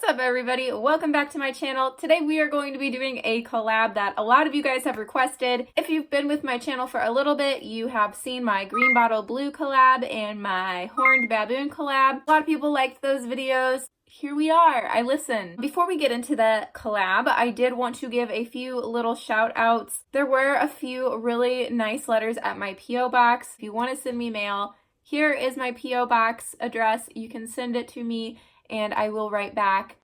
What's up everybody? Welcome back to my channel. Today we are going to be doing a collab that a lot of you guys have requested. If you've been with my channel for a little bit, you have seen my green bottle blue collab and my horned baboon collab. A lot of people liked those videos. Here we are. I listened. Before we get into the collab, I did want to give a few little shout outs. There were a few really nice letters at my P.O. box. If you want to send me mail, here is my P.O. box address. You can send it to me and I will write back.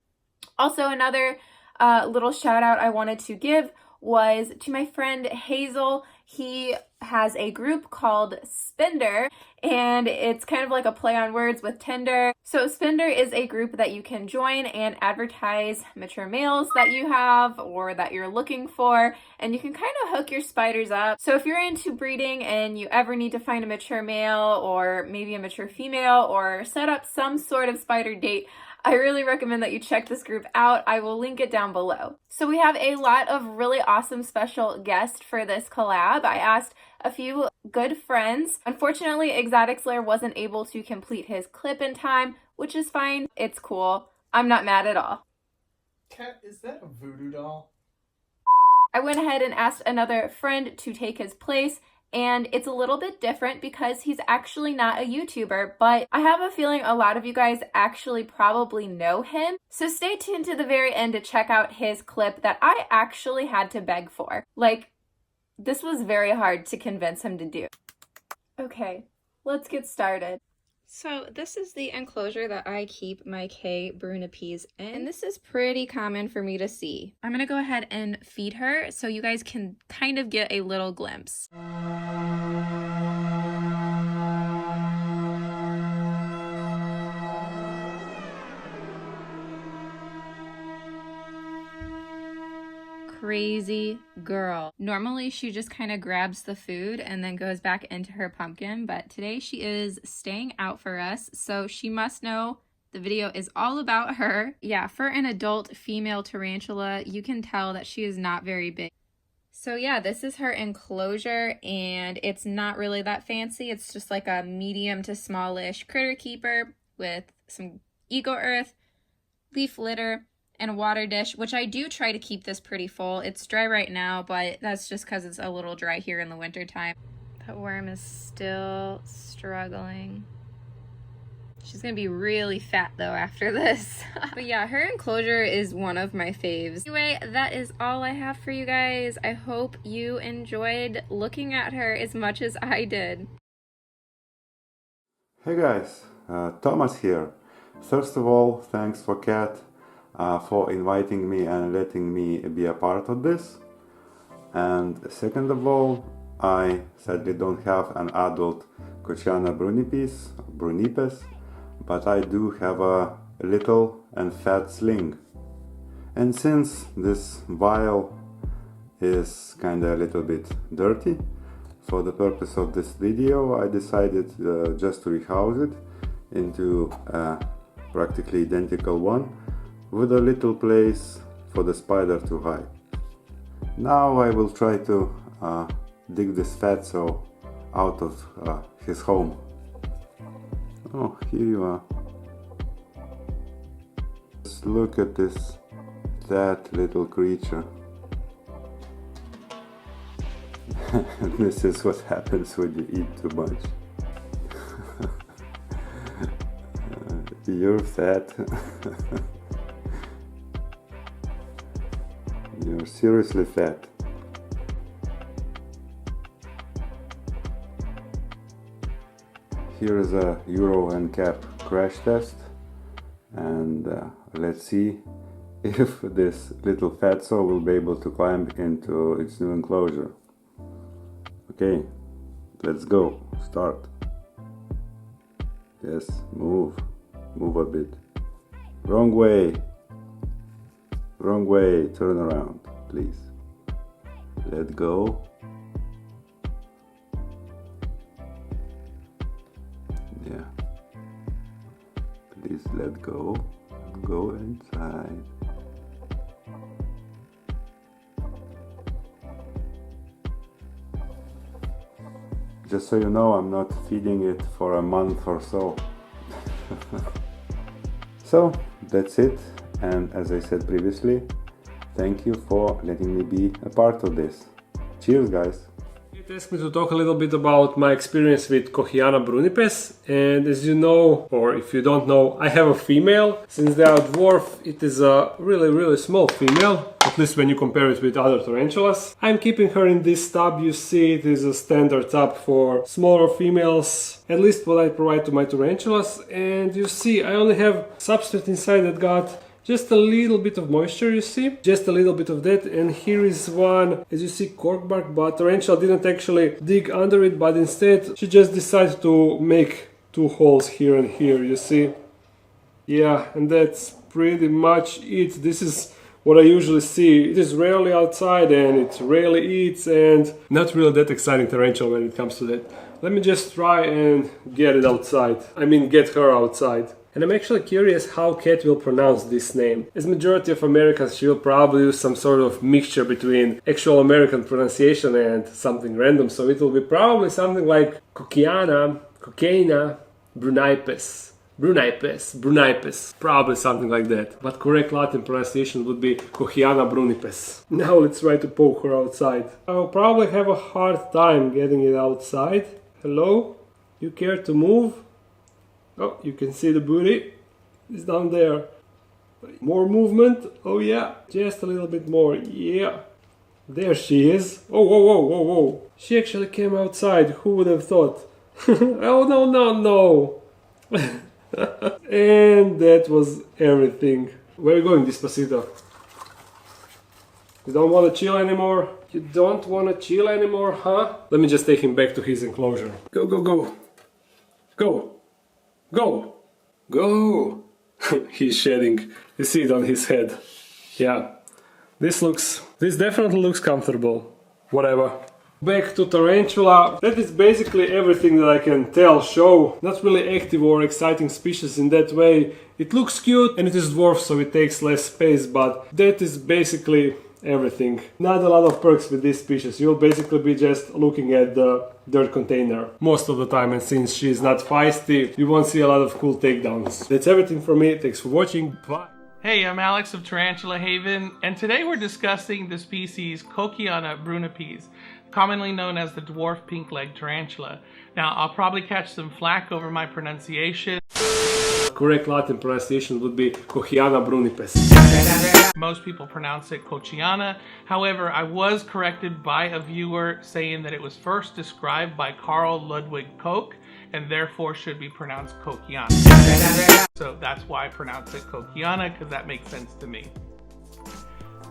Also, another little shout out I wanted to give was to my friend Hazel. He has a group called Spender, and it's kind of like a play on words with Tinder. So Spender is a group that you can join and advertise mature males that you have or that you're looking for, and you can kind of hook your spiders up. So if you're into breeding and you ever need to find a mature male or maybe a mature female or set up some sort of spider date, I really recommend that you check this group out. I will link it down below. So we have a lot of really awesome special guests for this collab. I asked a few good friends. Unfortunately, Exotic Slayer wasn't able to complete his clip in time, which is fine. It's cool. I'm not mad at all. Kat, is that a voodoo doll? I went ahead and asked another friend to take his place, and it's a little bit different because he's actually not a YouTuber, but I have a feeling a lot of you guys actually probably know him. So stay tuned to the very end to check out his clip that I actually had to beg for. Like, this was very hard to convince him to do. Okay, let's get started. So this is the enclosure that I keep my K brunnipes in, and this is pretty common for me to see. I'm gonna go ahead and feed her so you guys can kind of get a little glimpse. Crazy girl. Normally she just kind of grabs the food and then goes back into her pumpkin, but today she is staying out for us, so she must know the video is all about her. Yeah, for an adult female tarantula, you can tell that she is not very big. So yeah, this is her enclosure, and it's not really that fancy. It's just like a medium to smallish critter keeper with some eco earth, leaf litter, and a water dish, which I do try to keep this pretty full. It's dry right now, but that's just because it's a little dry here in the winter time. That worm is still struggling. She's gonna be really fat though after this. But yeah, her enclosure is one of my faves. Anyway, that is all I have for you guys. I hope you enjoyed looking at her as much as I did. Hey guys, Thomas here. First of all, thanks for Kat for inviting me and letting me be a part of this. And second of all, I sadly don't have an adult Kochiana brunnipes, but I do have a little and fat sling. And since this vial is kinda a little bit dirty, for the purpose of this video I decided just to rehouse it into a practically identical one with a little place for the spider to hide. Now I will try to dig this fatso out of his home. Oh, here you are. Just look at this fat little creature. This is what happens when you eat too much. You're fat. You're seriously fat. Here is a Euro NCAP crash test, and let's see if this little fatso will be able to climb into its new enclosure. Okay, let's go. Start. Yes, move a bit. Wrong way. Wrong way, turn around, please. Let go. Yeah. Please let go. Go inside. Just so you know, I'm not feeding it for a month or so. So, that's it. and as I said previously, thank you for letting me be a part of this. Cheers, guys! It asked me to talk a little bit about my experience with Kochiana brunnipes, and as you know, or if you don't know, I have a female. Since they are dwarf, it is a really small female, at least when you compare it with other tarantulas. I'm keeping her in this tub. You see, it is a standard tub for smaller females, at least what I provide to my tarantulas. And you see, I only have substrate inside that got just a little bit of moisture, you see, just a little bit of that. And here is one, as you see, cork bark, but tarantula didn't actually dig under it, but instead she just decided to make 2 holes here and here, you see. Yeah, and that's pretty much it. This is what I usually see. It is rarely outside and it rarely eats, and not really that exciting tarantula when it comes to that. Let me just try and get it outside. I mean, get her outside. And I'm actually curious how Kat will pronounce this name. As majority of Americans, she will probably use some sort of mixture between actual American pronunciation and something random. So it will be probably something like Kochiana brunnipes. Brunnipes. Probably something like that. But correct Latin pronunciation would be Kochiana brunnipes. Now let's try to poke her outside. I will probably have a hard time getting it outside. Hello? You care to move? Oh, you can see the booty. It's down there. More movement. Oh yeah, just a little bit more. Yeah. There she is. Oh, whoa. She actually came outside. Who would have thought? Oh, no. And that was everything. Where are you going, Despacito? You don't want to chill anymore? You don't want to chill anymore, huh? Let me just take him back to his enclosure. Go! He's shedding. You see it on his head. Yeah. This definitely looks comfortable. Whatever. Back to tarantula. That is basically everything that I can show. Not really active or exciting species in that way. It looks cute and it is dwarf, so it takes less space, but that is basically everything. Not a lot of perks with this species. You'll basically be just looking at the dirt container most of the time, and since she's not feisty, you won't see a lot of cool takedowns. That's everything from me. Thanks for watching. Bye. Hey, I'm Alex of Tarantula Haven, and today we're discussing the species Kochiana brunnipes, commonly known as the dwarf pink-legged tarantula. Now, I'll probably catch some flack over my pronunciation. Correct Latin pronunciation would be Kochiana brunnipes. Most people pronounce it Kochiana. However, I was corrected by a viewer saying that it was first described by Carl Ludwig Koch and therefore should be pronounced Kochiana. So that's why I pronounce it Kochiana, because that makes sense to me.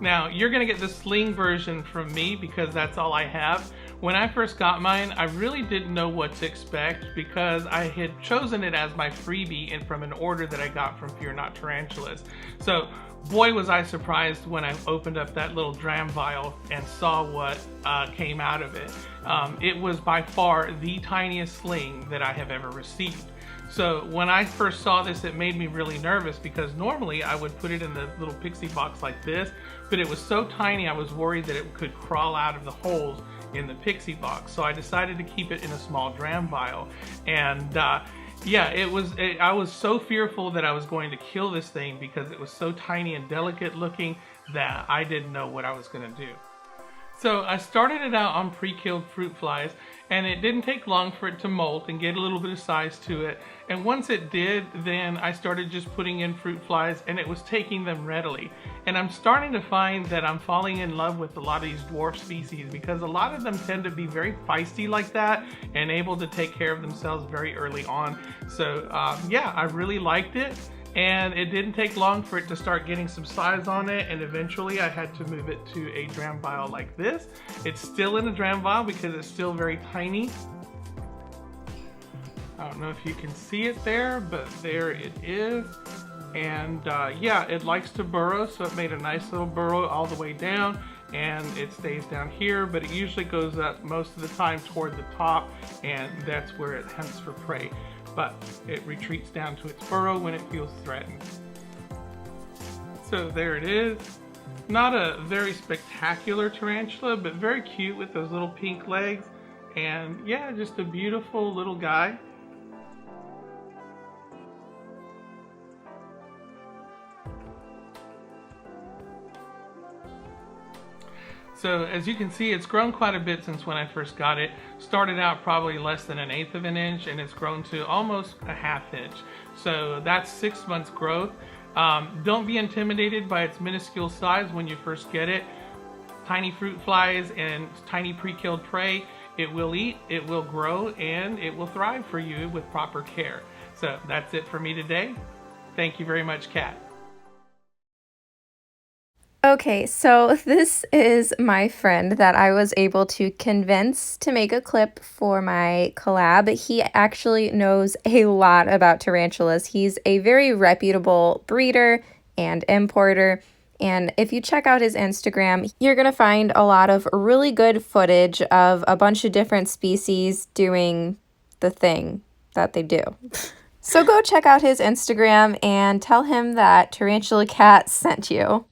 Now, you're going to get the sling version from me because that's all I have. When I first got mine, I really didn't know what to expect because I had chosen it as my freebie and from an order that I got from Fear Not Tarantulas. So, boy was I surprised when I opened up that little dram vial and saw what came out of it. It was by far the tiniest sling that I have ever received. So when I first saw this, it made me really nervous because normally I would put it in the little pixie box like this, but it was so tiny I was worried that it could crawl out of the holes in the pixie box. So I decided to keep it in a small dram vial. And yeah, I was so fearful that I was going to kill this thing because it was so tiny and delicate looking that I didn't know what I was going to do. So I started it out on pre-killed fruit flies, and it didn't take long for it to molt and get a little bit of size to it. And once it did, then I started just putting in fruit flies, and it was taking them readily. And I'm starting to find that I'm falling in love with a lot of these dwarf species because a lot of them tend to be very feisty like that and able to take care of themselves very early on. So yeah, I really liked it. And it didn't take long for it to start getting some size on it, and eventually I had to move it to a dram vial like this. It's still in a dram vial because it's still very tiny. I don't know if you can see it there, but there it is. And yeah, it likes to burrow, so it made a nice little burrow all the way down, and it stays down here, but it usually goes up most of the time toward the top, and that's where it hunts for prey. But it retreats down to its burrow when it feels threatened. So there it is. Not a very spectacular tarantula, but very cute with those little pink legs. And yeah, just a beautiful little guy. So as you can see, it's grown quite a bit since when I first got it. Started out probably less than 1/8 of an inch, and it's grown to almost a 1/2 inch. So that's 6 months growth. Don't be intimidated by its minuscule size when you first get it. Tiny fruit flies and tiny pre-killed prey, it will eat, it will grow, and it will thrive for you with proper care. So that's it for me today. Thank you very much, Kat. Okay, so this is my friend that I was able to convince to make a clip for my collab. He actually knows a lot about tarantulas. He's a very reputable breeder and importer. And if you check out his Instagram, you're going to find a lot of really good footage of a bunch of different species doing the thing that they do. So go check out his Instagram and tell him that Tarantula Kat sent you.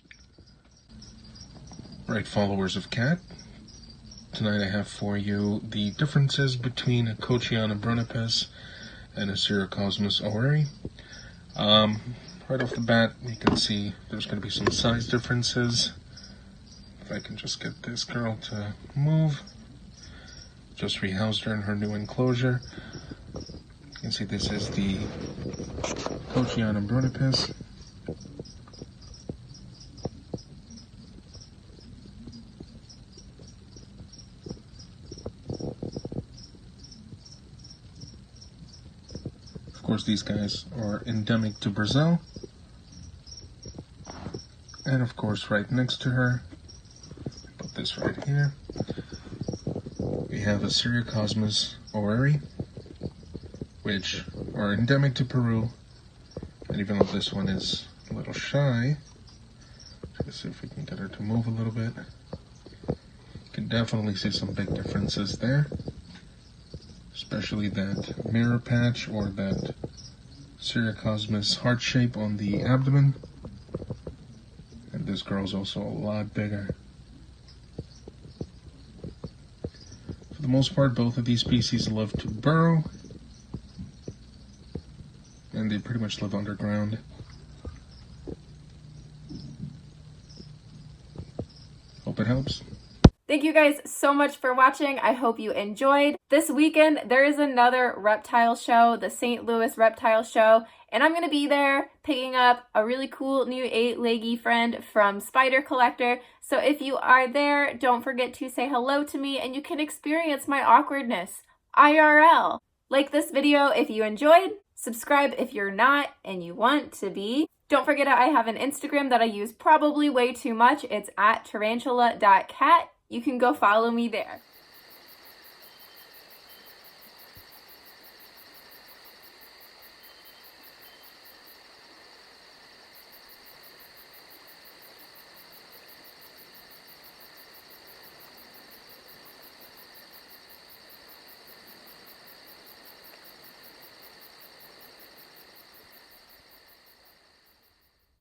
Right, followers of Kat, tonight I have for you the differences between a Kochiana brunnipes and a Cirrocosmus orrery. Right off the bat, you can see there's going to be some size differences. If I can just get this girl to move. Just rehoused her in her new enclosure. You can see this is the Kochiana brunnipes. Of course, these guys are endemic to Brazil. And of course, right next to her, put this right here, we have a Cirrocosmus orrery, which are endemic to Peru. And even though this one is a little shy, let's see if we can get her to move a little bit. You can definitely see some big differences there. Especially that mirror patch or that Cirrocosmus heart shape on the abdomen. And this girl's also a lot bigger. For the most part, both of these species love to burrow. And they pretty much live underground. Hope it helps. Thank you guys so much for watching. I hope you enjoyed. This weekend, there is another reptile show, the St. Louis Reptile Show, and I'm going to be there picking up a really cool new 8-leggy friend from Spider Collector. So if you are there, don't forget to say hello to me and you can experience my awkwardness IRL. Like this video if you enjoyed, subscribe if you're not and you want to be. Don't forget I have an Instagram that I use probably way too much. It's at tarantula.kat. You can go follow me there.